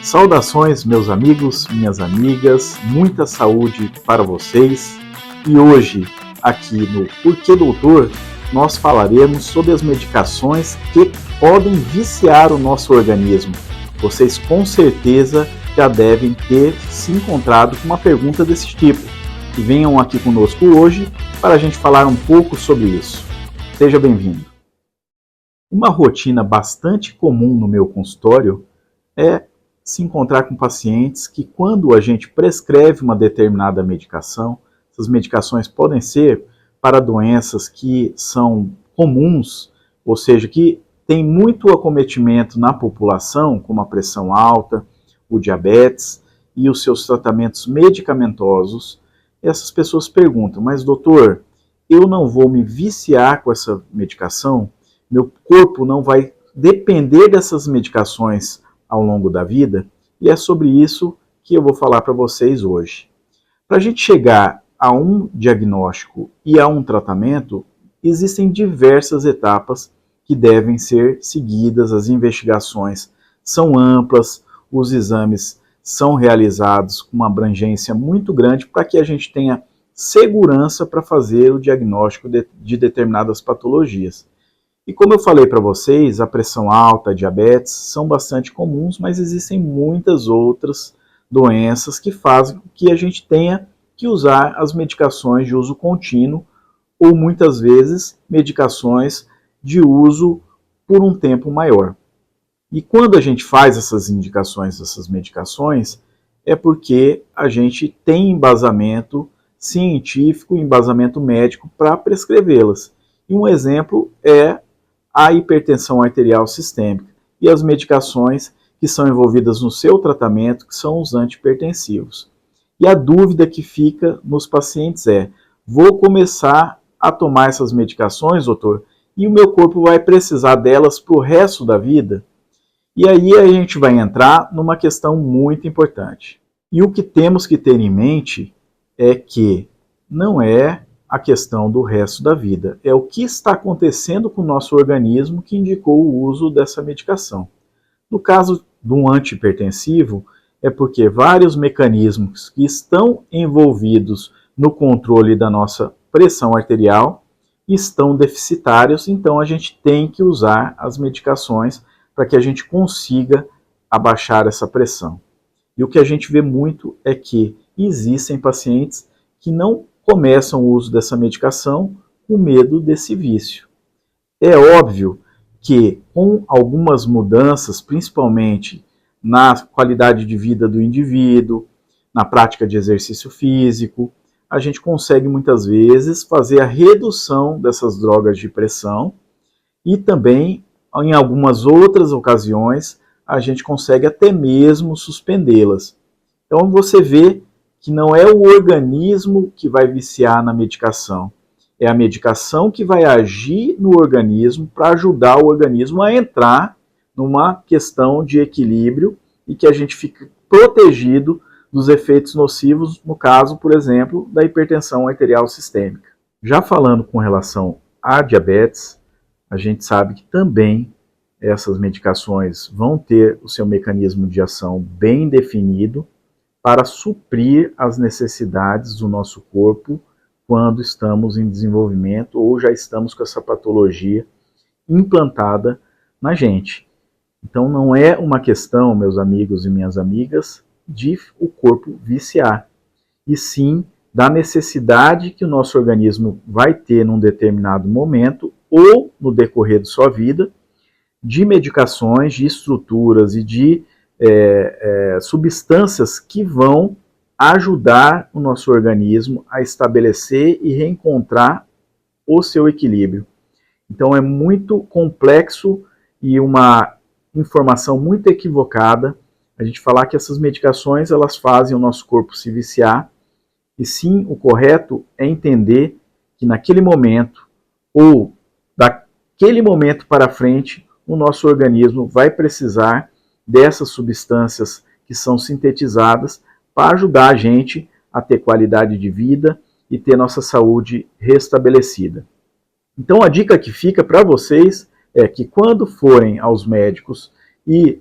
Saudações, meus amigos, minhas amigas, muita saúde para vocês. E hoje, aqui no Porquê Doutor, nós falaremos sobre as medicações que podem viciar o nosso organismo. Vocês com certeza já devem ter se encontrado com uma pergunta desse tipo. E venham aqui conosco hoje para a gente falar um pouco sobre isso. Seja bem-vindo. Uma rotina bastante comum no meu consultório é se encontrar com pacientes que, quando a gente prescreve uma determinada medicação, essas medicações podem ser para doenças que são comuns, ou seja, que tem muito acometimento na população, como a pressão alta, o diabetes e os seus tratamentos medicamentosos. Essas pessoas perguntam, mas doutor, eu não vou me viciar com essa medicação? Meu corpo não vai depender dessas medicações ao longo da vida? E é sobre isso que eu vou falar para vocês hoje. Para a gente chegar a um diagnóstico e a um tratamento, existem diversas etapas que devem ser seguidas, as investigações são amplas, os exames são realizados com uma abrangência muito grande para que a gente tenha segurança para fazer o diagnóstico de determinadas patologias. E como eu falei para vocês, a pressão alta, a diabetes são bastante comuns, mas existem muitas outras doenças que fazem com que a gente tenha que usar as medicações de uso contínuo ou muitas vezes medicações de uso por um tempo maior. E quando a gente faz essas indicações dessas medicações, é porque a gente tem embasamento científico, embasamento médico para prescrevê-las. E um exemplo é a hipertensão arterial sistêmica e as medicações que são envolvidas no seu tratamento, que são os antihipertensivos. E a dúvida que fica nos pacientes é: vou começar a tomar essas medicações, doutor, e o meu corpo vai precisar delas para o resto da vida? E aí a gente vai entrar numa questão muito importante. E o que temos que ter em mente é que não é a questão do resto da vida. É o que está acontecendo com o nosso organismo que indicou o uso dessa medicação. No caso de um antihipertensivo, é porque vários mecanismos que estão envolvidos no controle da nossa pressão arterial estão deficitários, então a gente tem que usar as medicações para que a gente consiga abaixar essa pressão. E o que a gente vê muito é que existem pacientes que não começam o uso dessa medicação com medo desse vício. É óbvio que com algumas mudanças, principalmente na qualidade de vida do indivíduo, na prática de exercício físico, a gente consegue muitas vezes fazer a redução dessas drogas de pressão e também, em algumas outras ocasiões, a gente consegue até mesmo suspendê-las. Então você vê que não é o organismo que vai viciar na medicação, é a medicação que vai agir no organismo para ajudar o organismo a entrar numa questão de equilíbrio e que a gente fique protegido dos efeitos nocivos, no caso, por exemplo, da hipertensão arterial sistêmica. Já falando com relação à diabetes, a gente sabe que também essas medicações vão ter o seu mecanismo de ação bem definido para suprir as necessidades do nosso corpo quando estamos em desenvolvimento ou já estamos com essa patologia implantada na gente. Então não é uma questão, meus amigos e minhas amigas, de o corpo viciar, e sim da necessidade que o nosso organismo vai ter num determinado momento ou no decorrer de sua vida de medicações, de estruturas e de substâncias que vão ajudar o nosso organismo a estabelecer e reencontrar o seu equilíbrio. Então é muito complexo e uma informação muito equivocada a gente falar que essas medicações elas fazem o nosso corpo se viciar, e sim, o correto é entender que naquele momento ou daquele momento para frente o nosso organismo vai precisar dessas substâncias que são sintetizadas para ajudar a gente a ter qualidade de vida e ter nossa saúde restabelecida. Então a dica que fica para vocês é que quando forem aos médicos e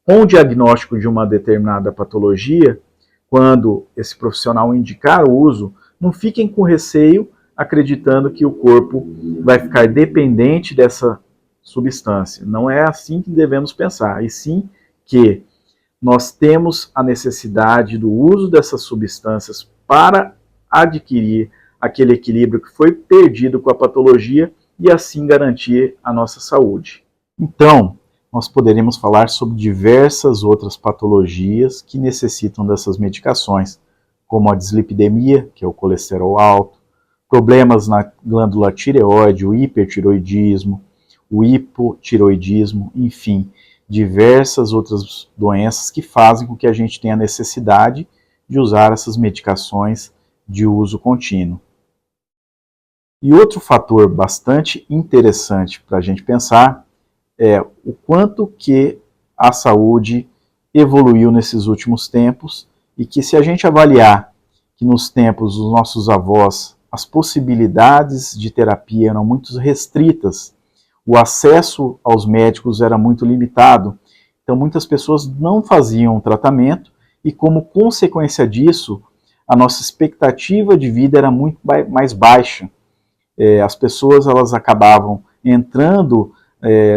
com o diagnóstico de uma determinada patologia, quando esse profissional indicar o uso, não fiquem com receio, acreditando que o corpo vai ficar dependente dessa substância. Não é assim que devemos pensar, e sim que nós temos a necessidade do uso dessas substâncias para adquirir aquele equilíbrio que foi perdido com a patologia e assim garantir a nossa saúde. Então, nós poderemos falar sobre diversas outras patologias que necessitam dessas medicações, como a dislipidemia, que é o colesterol alto, problemas na glândula tireoide, o hipertiroidismo, o hipotiroidismo, enfim, diversas outras doenças que fazem com que a gente tenha necessidade de usar essas medicações de uso contínuo. E outro fator bastante interessante para a gente pensar é o quanto que a saúde evoluiu nesses últimos tempos e que, se a gente avaliar que nos tempos dos nossos avós as possibilidades de terapia eram muito restritas, o acesso aos médicos era muito limitado, então muitas pessoas não faziam tratamento e, como consequência disso, a nossa expectativa de vida era muito mais baixa. As pessoas elas acabavam entrando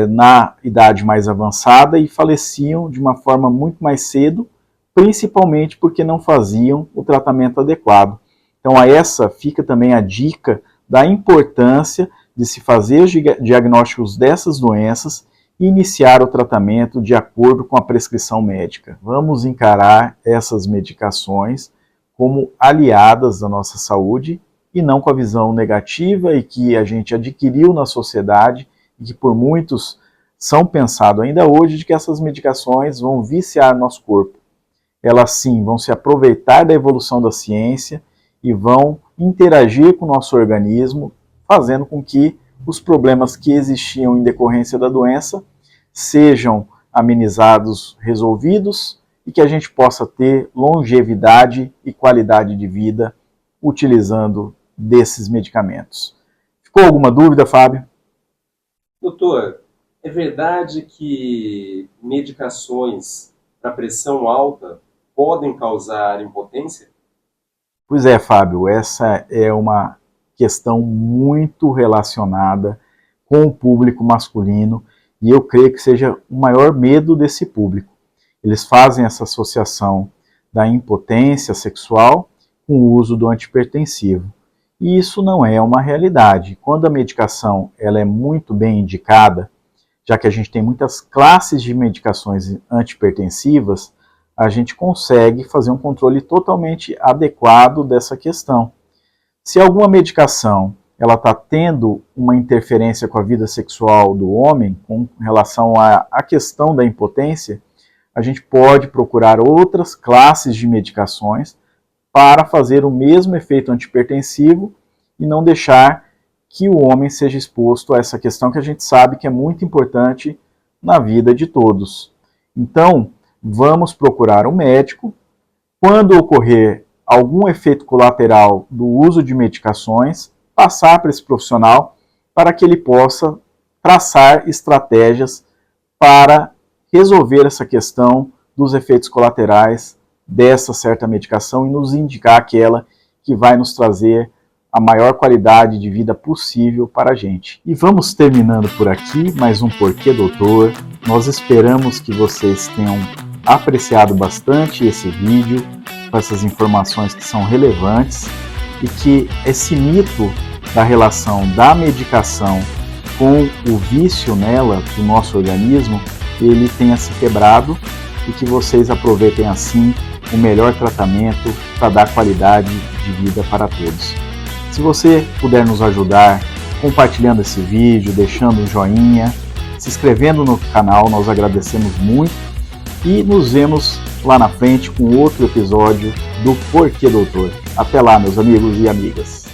na idade mais avançada e faleciam de uma forma muito mais cedo, principalmente porque não faziam o tratamento adequado. Então a essa fica também a dica da importância de se fazer os diagnósticos dessas doenças e iniciar o tratamento de acordo com a prescrição médica. Vamos encarar essas medicações como aliadas da nossa saúde e não com a visão negativa e que a gente adquiriu na sociedade e que por muitos são pensado ainda hoje de que essas medicações vão viciar nosso corpo. Elas sim vão se aproveitar da evolução da ciência e vão interagir com o nosso organismo, fazendo com que os problemas que existiam em decorrência da doença sejam amenizados, resolvidos e que a gente possa ter longevidade e qualidade de vida utilizando desses medicamentos. Ficou alguma dúvida, Fábio? Doutor, é verdade que medicações para pressão alta podem causar impotência? Pois é, Fábio, essa é uma questão muito relacionada com o público masculino e eu creio que seja o maior medo desse público. Eles fazem essa associação da impotência sexual com o uso do antihipertensivo. E isso não é uma realidade. Quando a medicação ela é muito bem indicada, já que a gente tem muitas classes de medicações antihipertensivas, a gente consegue fazer um controle totalmente adequado dessa questão. Se alguma medicação ela está tendo uma interferência com a vida sexual do homem, com relação à questão da impotência, a gente pode procurar outras classes de medicações para fazer o mesmo efeito antihipertensivo e não deixar que o homem seja exposto a essa questão que a gente sabe que é muito importante na vida de todos. Então, vamos procurar um médico. Quando ocorrer algum efeito colateral do uso de medicações, passar para esse profissional para que ele possa traçar estratégias para resolver essa questão dos efeitos colaterais dessa certa medicação e nos indicar aquela que vai nos trazer a maior qualidade de vida possível para a gente. E vamos terminando por aqui mais um Porquê Doutor. Nós esperamos que vocês tenham apreciado bastante esse vídeo, com essas informações que são relevantes e que esse mito da relação da medicação com o vício nela do nosso organismo, ele tenha se quebrado e que vocês aproveitem assim o melhor tratamento para dar qualidade de vida para todos. Se você puder nos ajudar compartilhando esse vídeo, deixando um joinha, se inscrevendo no canal, nós agradecemos muito e nos vemos lá na frente com outro episódio do Porquê Doutor. Até lá, meus amigos e amigas.